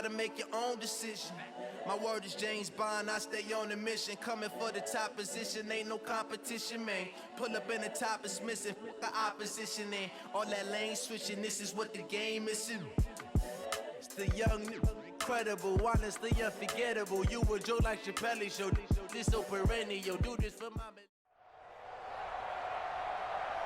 gotta make your own decision. My word is James Bond, I stay on a mission. Coming for the top position, ain't no competition, man. Pull up in the top is missing, the opposition, and all that lane switching, this is what the game is. It's the young, incredible, honestly unforgettable. You a Joe like Chappelle show, this so perennial, do this for my...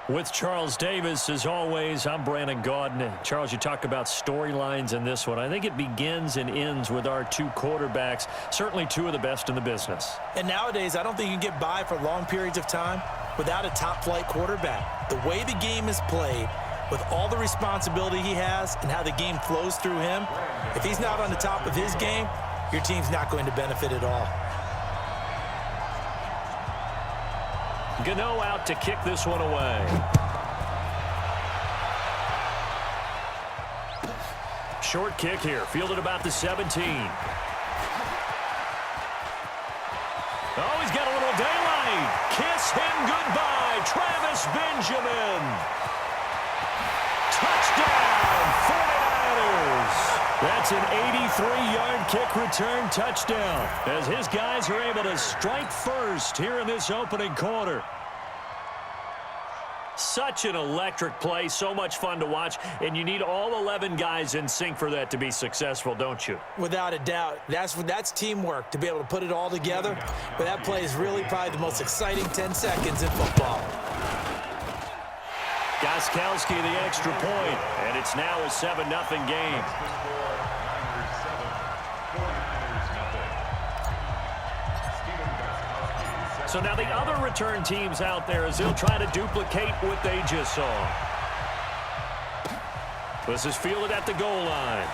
With Charles Davis, as always, I'm Brandon Gaudin. Charles, you talk about storylines in this one. I think it begins and ends with our two quarterbacks, certainly two of the best in the business. And nowadays, I don't think you can get by for long periods of time without a top-flight quarterback. The way the game is played, with all the responsibility he has and how the game flows through him, if he's not on the top of his game, your team's not going to benefit at all. Gano out to kick this one away. Short kick here, fielded about the 17. Oh, he's got a little daylight. Kiss him goodbye, Travis Benjamin. Touchdown, 49ers. That's an 83-yard kick return touchdown as his guys are able to strike first here in this opening quarter. Such an electric play, so much fun to watch, and you need all 11 guys in sync for that to be successful, don't you? Without a doubt. That's teamwork, to be able to put it all together. But that play is really probably the most exciting 10 seconds in football. Gostkowski the extra point, and it's now a 7-0 game. So now the other return teams out there as they'll try to duplicate what they just saw. This is fielded at the goal line.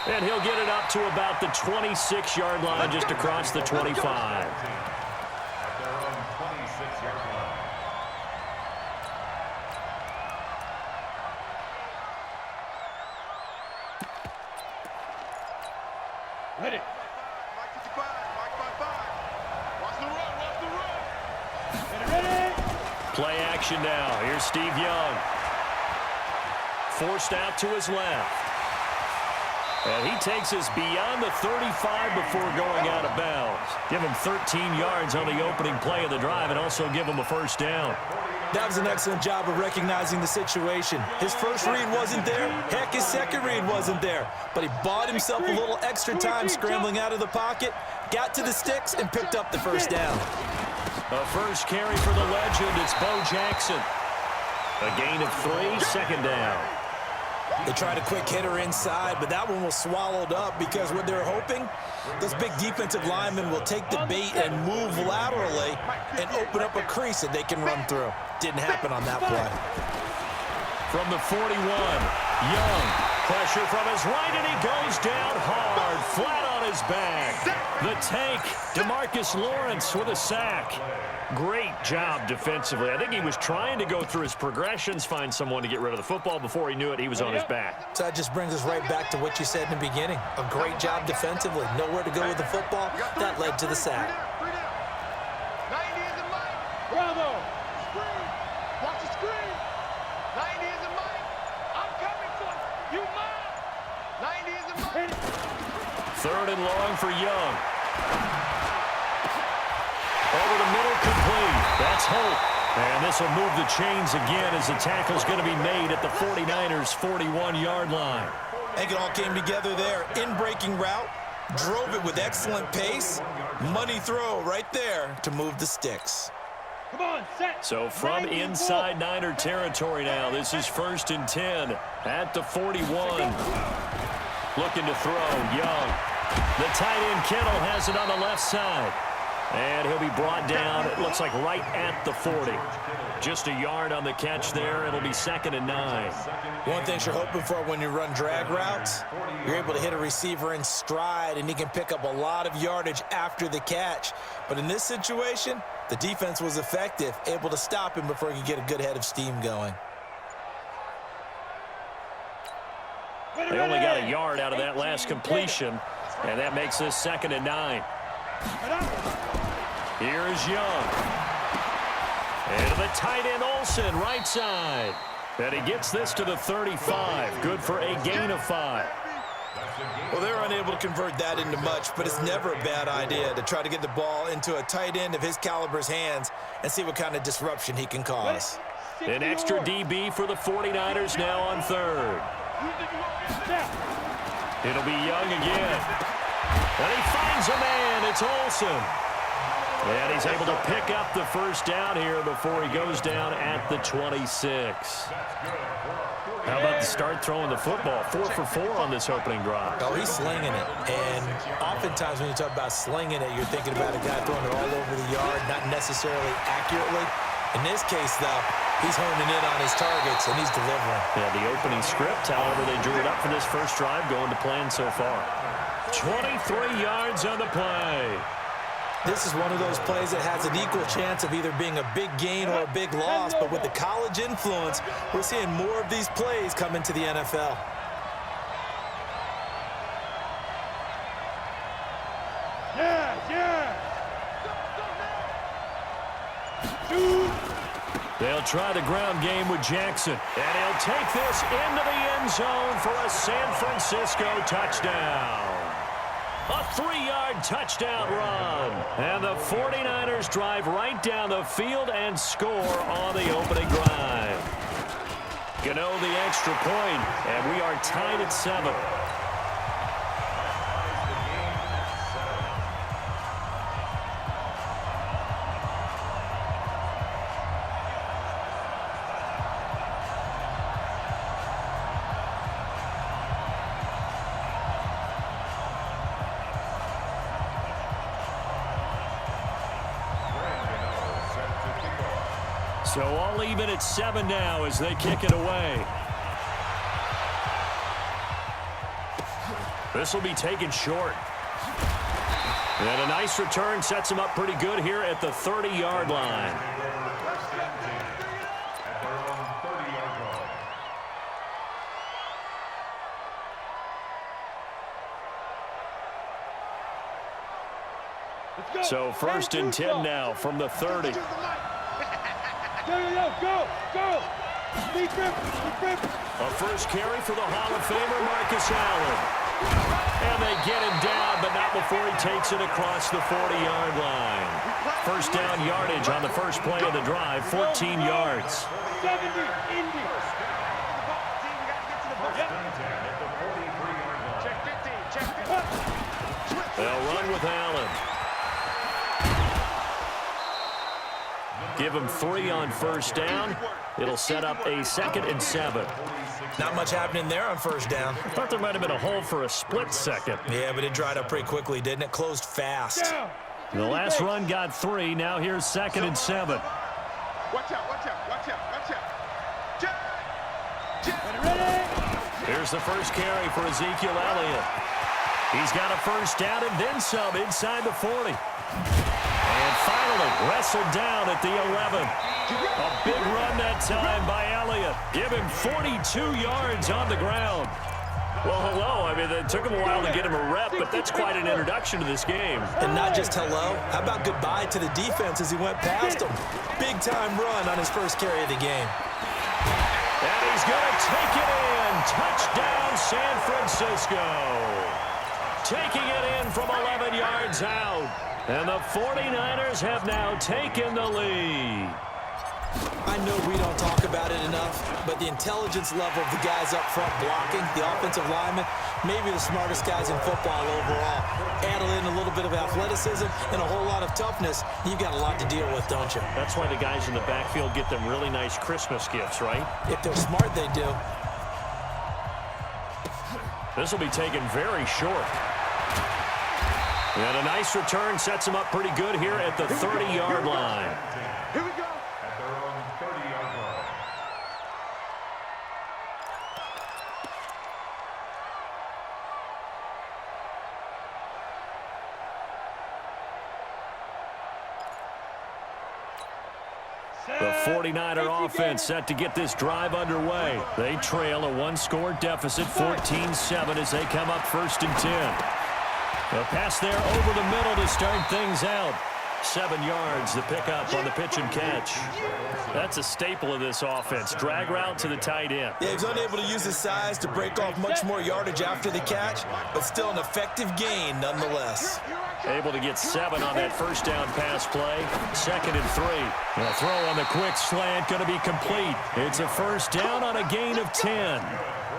And he'll get it up to about the 26-yard line just across the 25. Ready. Play action now. Here's Steve Young. Forced out to his left. And he takes us beyond the 35 before going out of bounds. Give him 13 yards on the opening play of the drive and also give him a first down. That was an excellent job of recognizing the situation. His first read wasn't there. Heck, his second read wasn't there. But he bought himself a little extra time scrambling out of the pocket, got to the sticks, and picked up the first down. A first carry for the legend. It's Bo Jackson. A gain of 3, second down. They tried a quick hitter inside, but that one was swallowed up because what they're hoping, those big defensive linemen will take the bait and move laterally and open up a crease that they can run through. Didn't happen on that play. From the 41, Young. Pressure from his right, and he goes down hard, flat on his back. The tank, DeMarcus Lawrence with a sack. Great job defensively. I think he was trying to go through his progressions, find someone to get rid of the football. Before he knew it, he was on his back. So that just brings us right back to what you said in the beginning. A great job defensively. Nowhere to go with the football. That led to the sack. Bravo! Screen! Watch the screen! 90 is a mic! I'm coming for you! You mine! 90 is a mic! Third and long for Young. Over the middle, complete. That's Hope. And this will move the chains again as the tackle's going to be made at the 49ers' 41-yard line. I think it all came together there. In-breaking route, drove it with excellent pace. Money throw right there to move the sticks. Come on, set! So from inside Niner territory now, this is 1st and 10 at the 41. Looking to throw, Young. The tight end Kittle has it on the left side. And he'll be brought down, it looks like right at the 40. Just a yard on the catch there. It'll be 2nd and 9. One thing you're hoping for when you run drag routes, you're able to hit a receiver in stride, and he can pick up a lot of yardage after the catch. But in this situation, the defense was effective, able to stop him before he could get a good head of steam going. They only got a yard out of that last completion, and that makes this 2nd and 9. Here is Young. And to the tight end Olsen, right side. And he gets this to the 35. Good for a gain of 5. Well, they're unable to convert that into much, but it's never a bad idea to try to get the ball into a tight end of his caliber's hands and see what kind of disruption he can cause. An extra DB for the 49ers now on third. It'll be Young again. And he finds a man. It's Olsen. And he's able to pick up the first down here before he goes down at the 26. How about the start throwing the football? 4 for 4 on this opening drive. Oh, he's slinging it. And oftentimes when you talk about slinging it, you're thinking about a guy throwing it all over the yard, not necessarily accurately. In this case, though, he's honing in on his targets, and he's delivering. Yeah, the opening script, however, they drew it up for this first drive, going to plan so far. 23 yards on the play. This is one of those plays that has an equal chance of either being a big gain or a big loss, but with the college influence, we're seeing more of these plays come into the NFL. They'll try the ground game with Jackson, and he'll take this into the end zone for a San Francisco touchdown. A 3-yard touchdown run. And the 49ers drive right down the field and score on the opening drive. Gano the extra point, and we are tied at 7. So all even at 7 now as they kick it away. This will be taken short. And a nice return sets him up pretty good here at the 30-yard line. So 1st and 10 now from the 30. Go! A first carry for the Hall of Famer, Marcus Allen. And they get him down, but not before he takes it across the 40-yard line. First down yardage on the first play of the drive, 14 yards. 70, Indy. They'll run with Allen. Give him 3 on first down. It'll set up a 2nd and 7. Not much happening there on first down. I thought there might have been a hole for a split second. Yeah, but it dried up pretty quickly, didn't it? Closed fast. The last run got 3. Now here's 2nd and 7. Watch out. Here's the first carry for Ezekiel Elliott. He's got a first down and then some inside the 40. And finally wrestled down at the 11. A big run that time by Elliott. Give him 42 yards on the ground. Well, hello. I mean, it took him a while to get him a rep, but that's quite an introduction to this game. And not just hello. How about goodbye to the defense as he went past him? Big-time run on his first carry of the game. And he's going to take it in. Touchdown, San Francisco. Taking it in from 11 yards out. And the 49ers have now taken the lead. I know we don't talk about it enough, but the intelligence level of the guys up front blocking, the offensive linemen, maybe the smartest guys in football overall. Add in a little bit of athleticism and a whole lot of toughness, you've got a lot to deal with, don't you? That's why the guys in the backfield get them really nice Christmas gifts, right? If they're smart, they do. This will be taken very short. And a nice return sets him up pretty good here at the 30-yard line. Here we go. At their own 30-yard line. The 49er offense set to get this drive underway. They trail a one-score deficit, 14-7, as they come up 1st and 10. A pass there over the middle to start things out. 7 yards, the pickup on the pitch and catch. That's a staple of this offense. Drag route to the tight end. Yeah, he's unable to use his size to break off much more yardage after the catch, but still an effective gain nonetheless. Able to get 7 on that first down pass play. 2nd and 3. The throw on the quick slant going to be complete. It's a first down on a gain of 10.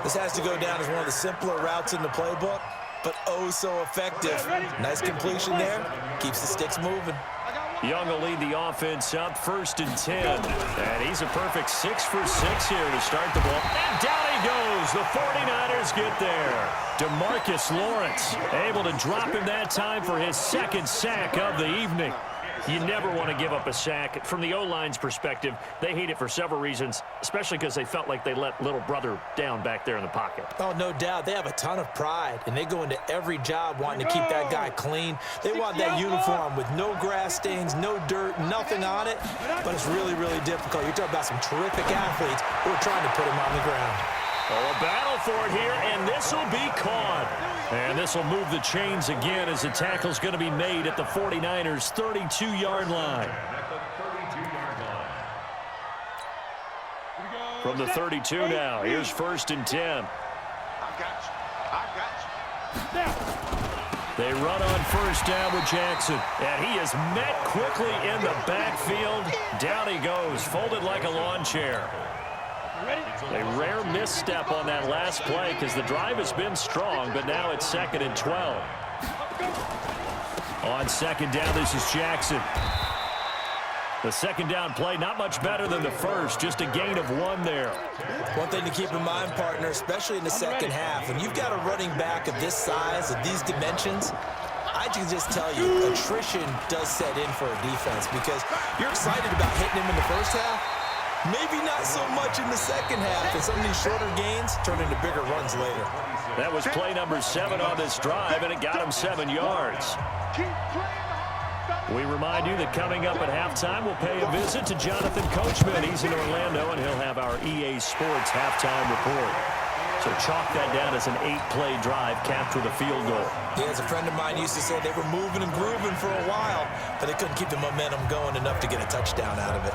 This has to go down as one of the simpler routes in the playbook, but oh so effective. Nice completion there. Keeps the sticks moving. Young will lead the offense up 1st and 10. And he's a perfect 6 for 6 here to start the ball. And down he goes. The 49ers get there. DeMarcus Lawrence able to drop him that time for his 2nd sack of the evening. You never want to give up a sack. From the O-line's perspective, they hate it for several reasons, especially because they felt like they let little brother down back there in the pocket. Oh, no doubt. They have a ton of pride, and they go into every job wanting to keep that guy clean. They want that uniform with no grass stains, no dirt, nothing on it, but it's really, really difficult. You're talking about some terrific athletes who are trying to put him on the ground. Oh, a battle for it here, and this will be caught. And this will move the chains again as the tackle's going to be made at the 49ers' 32-yard line. From the 32 now, here's 1st and 10. They run on first down with Jackson, and he is met quickly in the backfield. Down he goes, folded like a lawn chair. A rare misstep on that last play because the drive has been strong, but now it's 2nd and 12. On 2nd down, this is Jackson. The 2nd down play, not much better than the first, just a gain of 1 there. One thing to keep in mind, partner, especially in the second half, when you've got a running back of this size, of these dimensions, I can just tell you, attrition does set in for a defense because you're excited about hitting him in the first half. Maybe not so much in the second half, and some of these shorter gains turn into bigger runs later. That was play number 7 on this drive, and it got him 7 yards. We remind you that coming up at halftime, we'll pay a visit to Jonathan Coachman. He's in Orlando, and he'll have our EA Sports halftime report. So chalk that down as an 8-play drive capped with a field goal. Yeah, as a friend of mine used to say, they were moving and grooving for a while, but they couldn't keep the momentum going enough to get a touchdown out of it.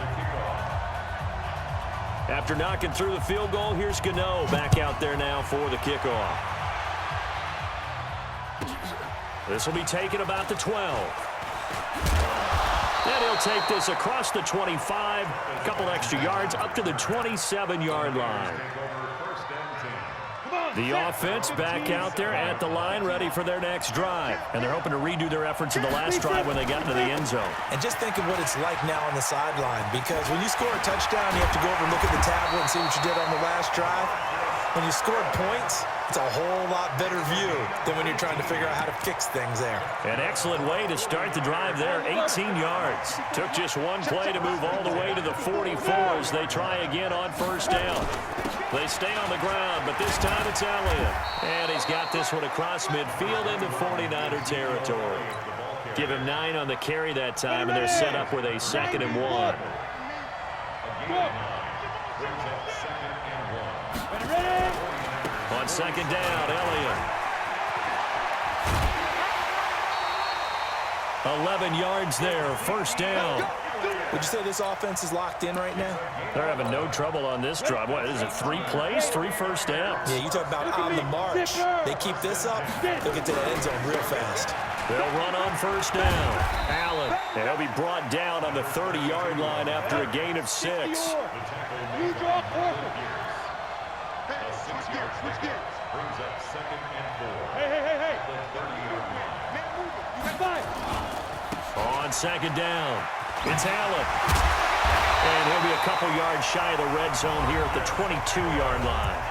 After knocking through the field goal, here's Zzhadow back out there now for the kickoff. This will be taken about the 12. And he'll take this across the 25, a couple extra yards, up to the 27-yard line. The offense back out there at the line, ready for their next drive. And they're hoping to redo their efforts in the last drive when they got into the end zone. And just think of what it's like now on the sideline, because when you score a touchdown, you have to go over and look at the tablet and see what you did on the last drive. When you scored points, it's a whole lot better view than when you're trying to figure out how to fix things there. An excellent way to start the drive there, 18 yards. Took just 1 play to move all the way to the 44 as they try again on first down. They stay on the ground, but this time it's Elliott. And he's got this one across midfield into 49er territory. Give him 9 on the carry that time, and they're set up with a 2nd and 1. On 2nd down, Elliott. 11 yards there, first down. Would you say this offense is locked in right now? They're having no trouble on this drive. What is it, 3 plays, 3 first downs? Yeah, you talk about on the march. They keep this up, they'll get to the end zone real fast. They'll run on first down. Allen, and he'll be brought down on the 30-yard line after a gain of 6. On 2nd down, it's Allen. And he'll be a couple yards shy of the red zone here at the 22-yard line.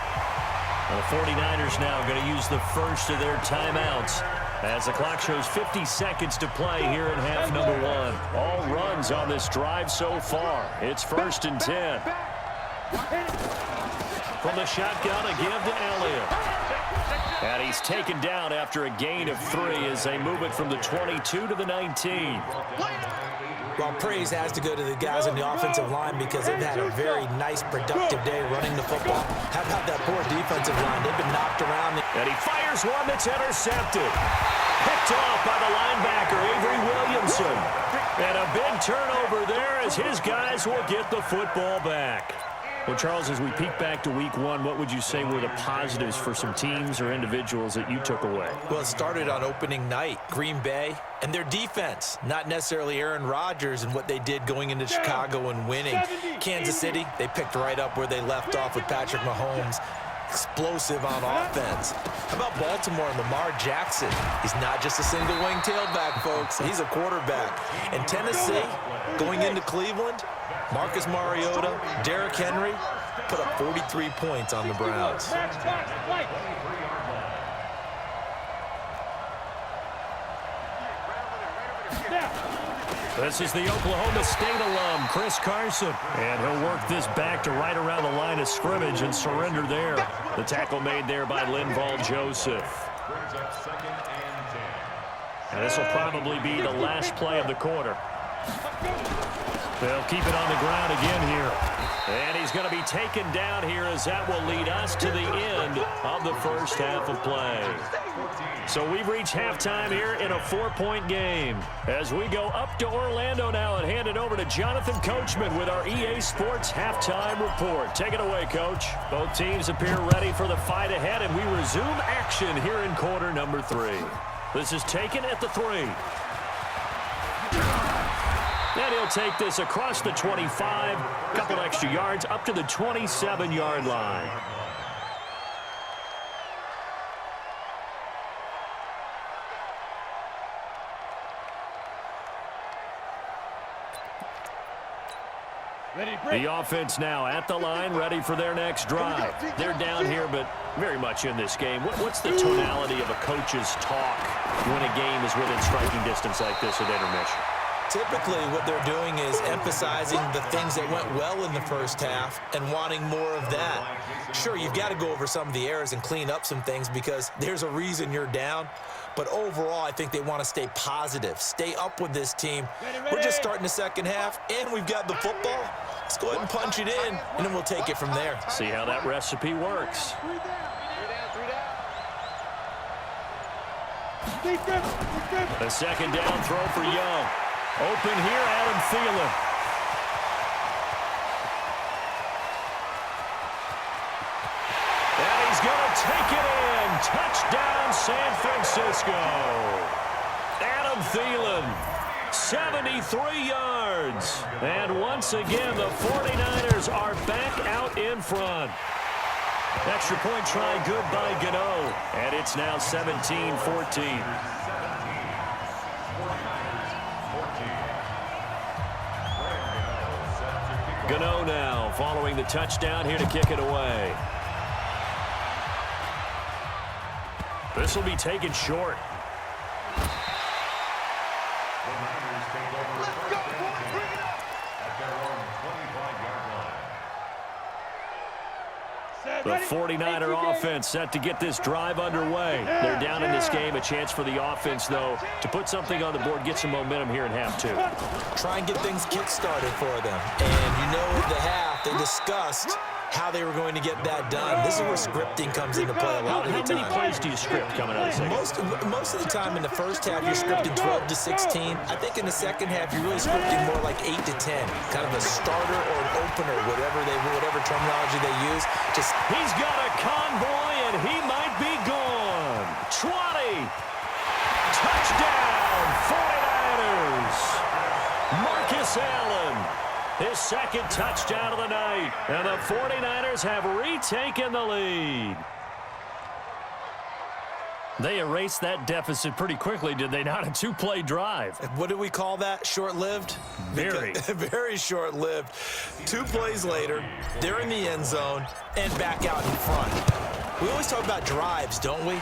And the 49ers now going to use the first of their timeouts as the clock shows 50 seconds to play here in half number 1. All runs on this drive so far. It's 1st and 10. From the shotgun, a give to Elliott. And he's taken down after a gain of 3 as they move it from the 22 to the 19. Well, praise has to go to the guys on the offensive line because they've had a very nice, productive day running the football. How about that poor defensive line? They've been knocked around. And he fires one that's intercepted. Picked off by the linebacker, Avery Williamson. And a big turnover there as his guys will get the football back. Well, Charles, as we peek back to week one, what would you say were the positives for some teams or individuals that you took away? Well, it started on opening night, Green Bay, and their defense, not necessarily Aaron Rodgers and what they did going into Chicago and winning. Kansas City, they picked right up where they left off with Patrick Mahomes. Explosive on offense. How about Baltimore and Lamar Jackson? He's not just a single-wing tailback, folks. He's a quarterback. And Tennessee, going into Cleveland, Marcus Mariota, Derrick Henry put up 43 points on the Browns. This is the Oklahoma State alum, Chris Carson. And he'll work this back to right around the line of scrimmage and surrender there. The tackle made there by Linval Joseph. And this will probably be the last play of the quarter. They'll keep it on the ground again here. And he's going to be taken down here as that will lead us to the end of the first half of play. So we've reached halftime here in a 4-point game. As we go up to Orlando now and hand it over to Jonathan Coachman with our EA Sports Halftime Report. Take it away, Coach. Both teams appear ready for the fight ahead, and we resume action here in quarter number 3. This is taken at the 3. And he'll take this across the 25, a couple extra yards up to the 27-yard line. The offense now at the line, ready for their next drive. They're down here, but very much in this game. What's the tonality of a coach's talk when a game is within striking distance like this at intermission? Typically, what they're doing is emphasizing the things that went well in the first half and wanting more of that. Sure, you've got to go over some of the errors and clean up some things because there's a reason you're down. But overall, I think they want to stay positive, stay up with this team. We're just starting the second half, and we've got the football. Let's go ahead and punch it in, and then we'll take it from there. See how that recipe works. A second down throw for Young. Open here, Adam Thielen. And he's going to take it in. Touchdown, San Francisco. Adam Thielen, 73 yards. And once again, the 49ers are back out in front. Extra point try good by Zzhadow. And it's now 17-14. Zzhadow now following the touchdown here to kick it away. This will be taken short. The 49er offense set to get this drive underway. They're down in this game. A chance for the offense, though, to put something on the board, get some momentum here in half 2. Try and get things kick-started for them. And you know at the half, they discussed how they were going to get that done. This is where scripting comes into play a lot of the time. How many plays do you script coming out of the second? Most of the time in the first half, you're scripting 12 to 16. I think in the second half, you're really scripting more like 8 to 10. Kind of a starter or an opener, whatever terminology they use. He's got a convoy, and he might be gone. 20. Touchdown, 49ers. Marcus Allen, his second touchdown of the night. And the 49ers have retaken the lead. They erased that deficit pretty quickly, did they not? A 2-play drive. What do we call that? Short-lived? Very. Very short-lived. 2 plays later, they're in the end zone and back out in front. We always talk about drives, don't we?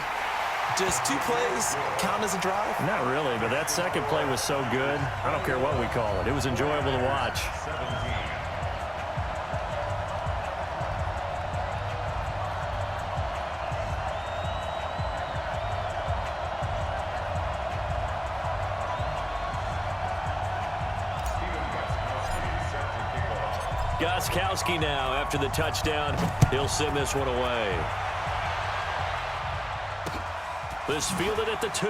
Does 2 plays count as a drive? Not really, but that second play was so good. I don't care what we call it. It was enjoyable to watch. Gostkowski now after the touchdown. He'll send this one away. This fielded at the 2.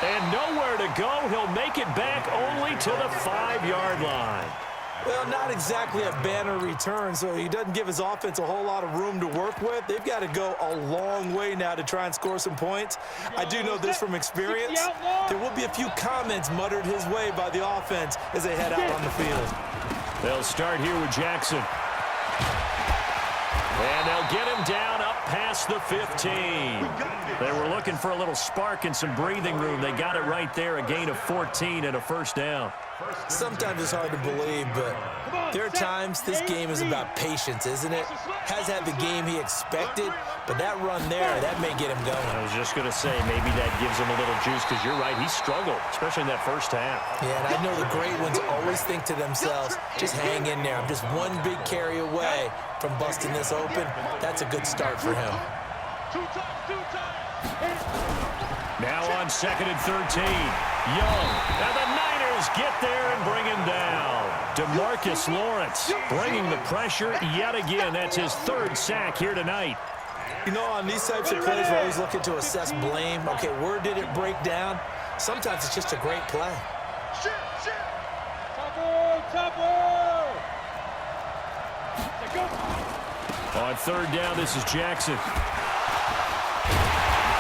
And nowhere to go. He'll make it back only to the 5-yard line. Well, not exactly a banner return, so he doesn't give his offense a whole lot of room to work with. They've got to go a long way now to try and score some points. I do know this from experience. There will be a few comments muttered his way by the offense as they head out on the field. They'll start here with Jackson. And they'll get him down up past the 15. They were looking for a little spark and some breathing room. They got it right there, a gain of 14 and a first down. Sometimes it's hard to believe, but there are times this game is about patience, isn't it? Has had the game he expected, but that run there, that may get him going. I was just going to say, maybe that gives him a little juice, because you're right, he struggled, especially in that first half. Yeah, and I know the great ones always think to themselves, just hang in there. I'm just one big carry away from busting this open. That's a good start for him. Now on 2nd and 13, Young, and the Niners get there and bring him down. DeMarcus Lawrence bringing the pressure yet again. That's his 3rd sack here tonight. You know, on these types of plays, we're always looking to assess blame. Okay, where did it break down? Sometimes it's just a great play. On 3rd down, this is Jackson.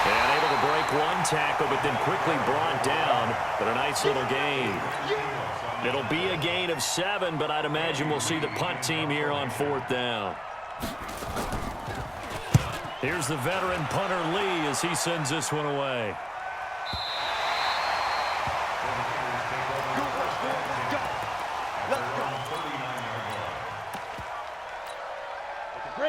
And able to break one tackle, but then quickly brought down. But a nice little gain. It'll be a gain of 7, but I'd imagine we'll see the punt team here on 4th down. Here's the veteran punter Lee as he sends this one away.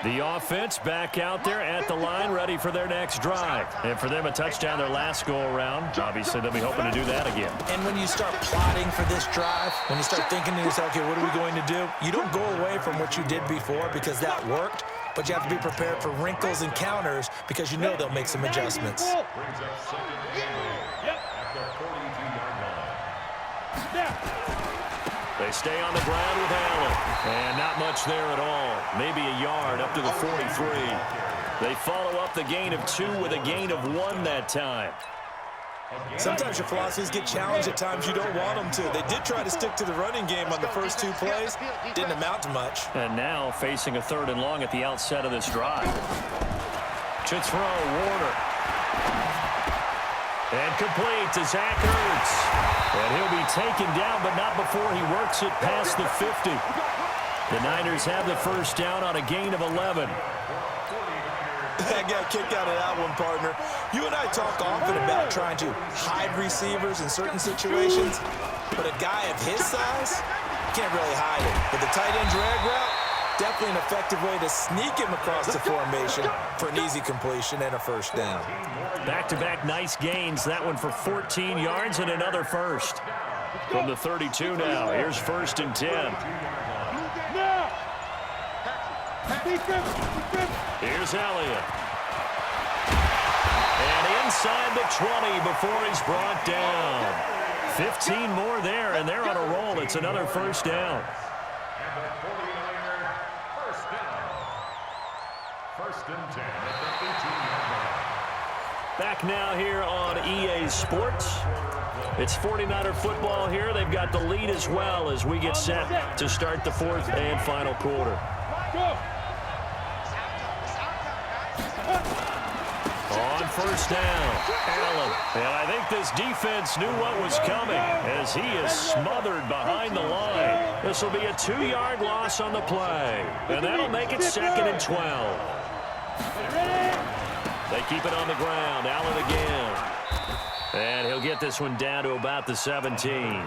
The offense back out there at the line, ready for their next drive. And for them, a touchdown their last go-around. Obviously, they'll be hoping to do that again. And when you start plotting for this drive, when you start thinking to yourself, okay, what are we going to do? You don't go away from what you did before because that worked, but you have to be prepared for wrinkles and counters because you know they'll make some adjustments. They stay on the ground with Allen. And not much there at all. Maybe a yard up to the 43. They follow up the gain of 2 with a gain of 1 that time. Sometimes your philosophies get challenged at times you don't want them to. They did try to stick to the running game on the first 2 plays. Didn't amount to much. And now facing a 3rd and long at the outset of this drive. To throw, Warner. And complete to Zach Ertz. And he'll be taken down, but not before he works it past the 50. The Niners have the first down on a gain of 11. I got kicked out of that one, partner. You and I talk often about trying to hide receivers in certain situations, but a guy of his size can't really hide it. But the tight end drag route, definitely an effective way to sneak him across the formation for an easy completion and a first down. Back-to-back nice gains. That one for 14 yards and another first. From the 32 now, here's 1st and 10. Here's Elliott. And inside the 20 before he's brought down. 15 more there, and they're on a roll. It's another first down. First and 10 at the 18-yard line. Back now here on EA Sports. It's 49er football here. They've got the lead as well as we get set to start the 4th and final quarter. On first down, Allen. And I think this defense knew what was coming as he is smothered behind the line. This will be a 2-yard loss on the play. And that'll make it 2nd and 12. They keep it on the ground. Allen again. And he'll get this one down to about the 17.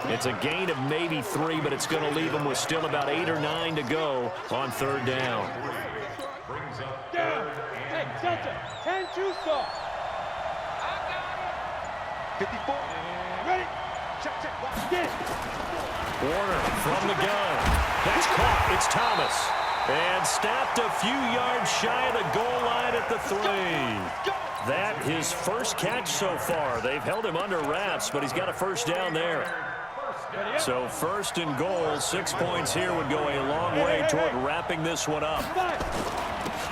It's a gain of maybe 3, but it's going to leave him with still about 8 or 9 to go on 3rd down. Hey, Delta, 10-2 stop. 54. Ready? Check. Get it. Warner from the gun. That's caught. It's Thomas. And stopped a few yards shy of the goal line at the 3. That his first catch so far. They've held him under wraps, but he's got a first down there. So first and goal, 6 points here would go a long way toward wrapping this one up.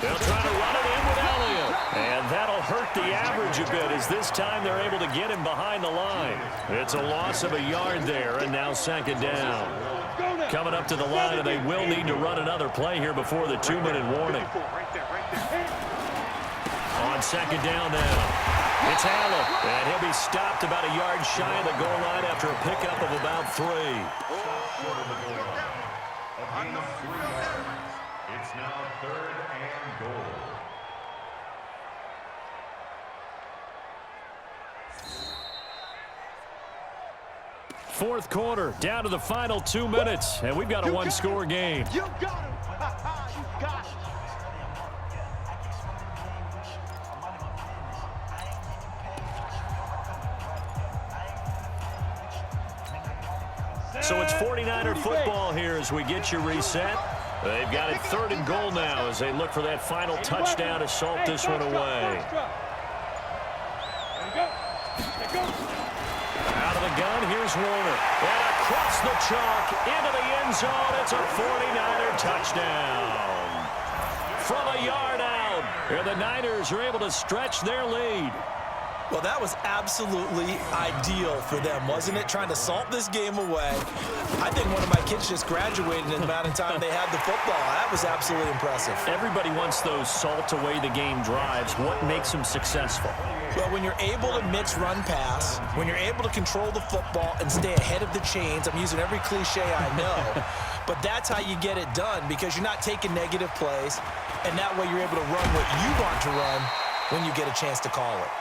They'll try to run it in with Elliott. And that'll hurt the average a bit as this time they're able to get him behind the line. It's a loss of a yard there, and now second down. Coming up to the line, and they will need to run another play here before the 2-minute warning. On second down now. It's Allen, and he'll be stopped about a yard shy of the goal line after a pickup of about 3. It's now 3rd and goal. Fourth quarter, down to the final 2 minutes, and we've got a one-score game. You got him. You got him. So it's 49er football here as we get you reset. They've got it 3rd and goal now as they look for that final touchdown to salt this one away. Out of the gun, here's Warner. And across the chalk into the end zone. It's a 49er touchdown. From a yard out, and the Niners are able to stretch their lead. Well, that was absolutely ideal for them, wasn't it? Trying to salt this game away. I think one of my kids just graduated in the amount of time they had the football. That was absolutely impressive. Everybody wants those salt away the game drives. What makes them successful? Well, when you're able to mix run-pass, when you're able to control the football and stay ahead of the chains, I'm using every cliche I know, but that's how you get it done because you're not taking negative plays, and that way you're able to run what you want to run when you get a chance to call it.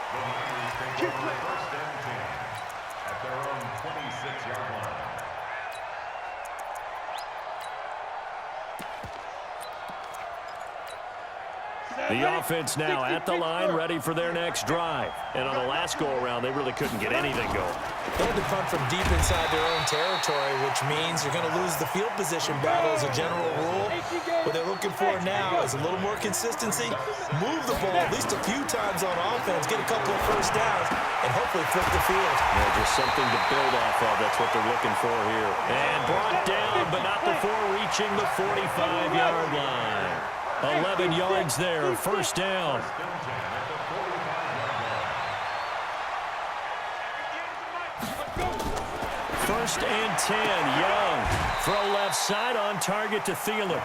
First and 10 at their own 26-yard line. The offense now at the line, ready for their next drive. And on the last go-around, they really couldn't get anything going. They had to punt from deep inside their own territory, which means you're going to lose the field position battle as a general rule. What they're looking for now is a little more consistency, move the ball at least a few times on offense, get a couple of first downs, and hopefully flip the field. Yeah, just something to build off of. That's what they're looking for here. And brought down, but not before reaching the 45-yard line. 11 yards there, first down. First and 10, Young. Throw left side on target to Thielen.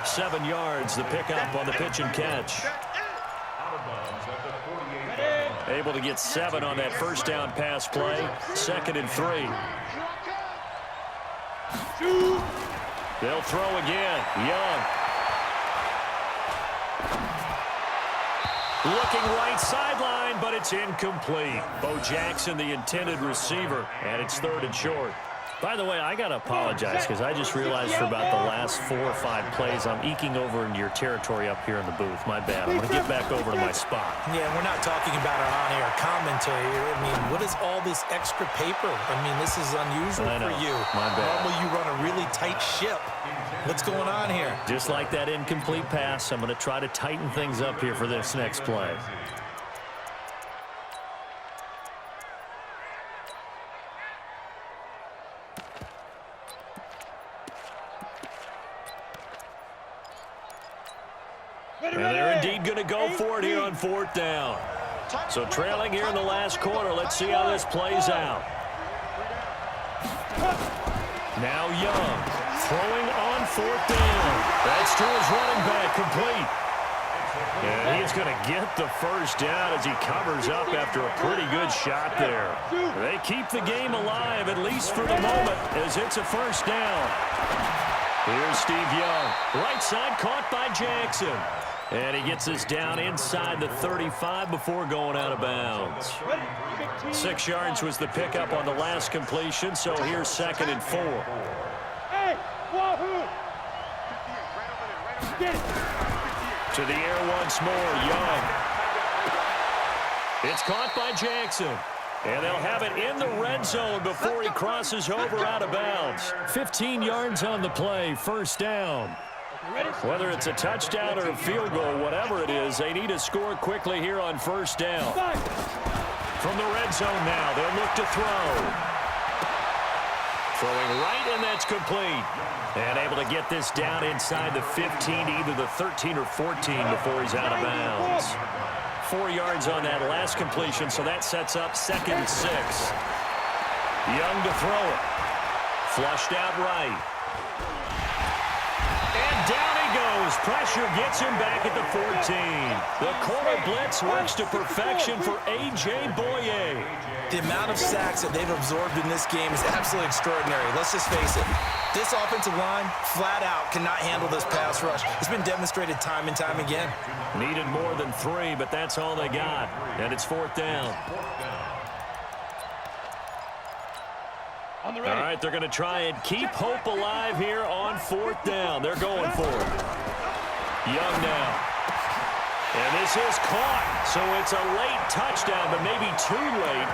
7 yards, the pickup on the pitch and catch. Able to get 7 on that first down pass play. 2nd and 3. They'll throw again, Young. Looking right sideline, but it's incomplete. Bo Jackson, the intended receiver, and it's 3rd and short. By the way, I got to apologize because I just realized for about the last 4 or 5 plays, I'm eking over into your territory up here in the booth. My bad. I'm going to get back over to my spot. Yeah, we're not talking about our on-air commentary here. I mean, what is all this extra paper? I mean, this is unusual for you. My bad. Normally you run a really tight ship. What's going on here? Just like that incomplete pass, I'm going to try to tighten things up here for this next play. And they're indeed going to go for it here on 4th down. So trailing here in the last quarter. Let's see how this plays out. Now Young throwing on 4th down. That's to his running back, complete. And he's going to get the first down as he covers up after a pretty good shot there. They keep the game alive, at least for the moment, as it's a first down. Here's Steve Young. Right side caught by Jackson. And he gets us down inside the 35 before going out of bounds. 6 yards was the pickup on the last completion, so here's 2nd and 4. Hey, wahoo! Get it. To the air once more, Young. It's caught by Jackson. And they'll have it in the red zone before he crosses over out of bounds. 15 yards on the play, first down. Whether it's a touchdown or a field goal, whatever it is, they need to score quickly here on first down. From the red zone now, they'll look to throw. Throwing right, and that's complete. And able to get this down inside the 15, either the 13 or 14 before he's out of bounds. 4 yards on that last completion, so that sets up 2nd and 6. Young to throw it. Flushed out right. And down he goes. Pressure gets him back at the 14. The corner blitz works to perfection for A.J. Boye. The amount of sacks that they've absorbed in this game is absolutely extraordinary. Let's just face it. This offensive line, flat out, cannot handle this pass rush. It's been demonstrated time and time again. Needed more than 3, but that's all they got. And it's 4th down. All right, they're going to try and keep hope alive here on 4th down. They're going for it. Young now. And this is caught. So it's a late touchdown, but maybe too late.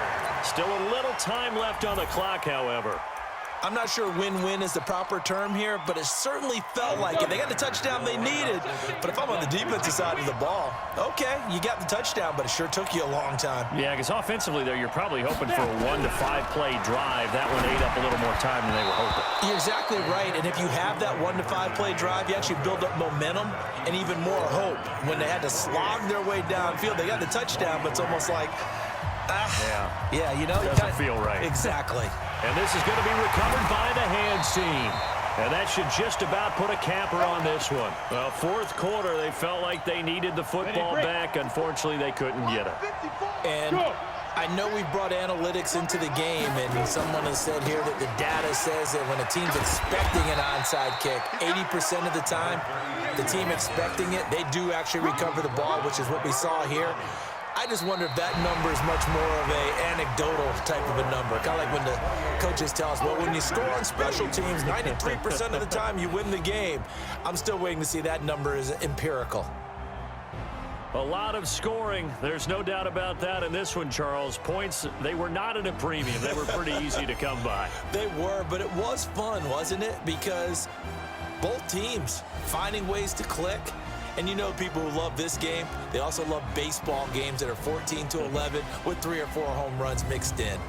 Still a little time left on the clock, however. I'm not sure win-win is the proper term here, but it certainly felt like it. They got the touchdown they needed, but if I'm on the defensive side of the ball, okay, you got the touchdown, but it sure took you a long time. Yeah, because offensively there, you're probably hoping for a 1 to 5 play drive. That one ate up a little more time than they were hoping. You're exactly right, and if you have that 1 to 5 play drive, you actually build up momentum and even more hope. When they had to slog their way downfield, they got the touchdown, but it's almost like, yeah, you know, doesn't feel right. Exactly. And this is going to be recovered by the hands team. And that should just about put a capper on this one. Well, 4th quarter, they felt like they needed the football back. Unfortunately, they couldn't get it. And I know we've brought analytics into the game, and someone has said here that the data says that when a team's expecting an onside kick, 80% of the time, the team expecting it, they do actually recover the ball, which is what we saw here. I just wonder if that number is much more of an anecdotal type of a number. Kind of like when the coaches tell us, well, when you score on special teams, 93% of the time you win the game. I'm still waiting to see that number is empirical. A lot of scoring. There's no doubt about that in this one, Charles. Points, they were not at a premium. They were pretty easy to come by. They were, but it was fun, wasn't it? Because both teams finding ways to click. And you know people who love this game, they also love baseball games that are 14-11 with 3 or 4 home runs mixed in.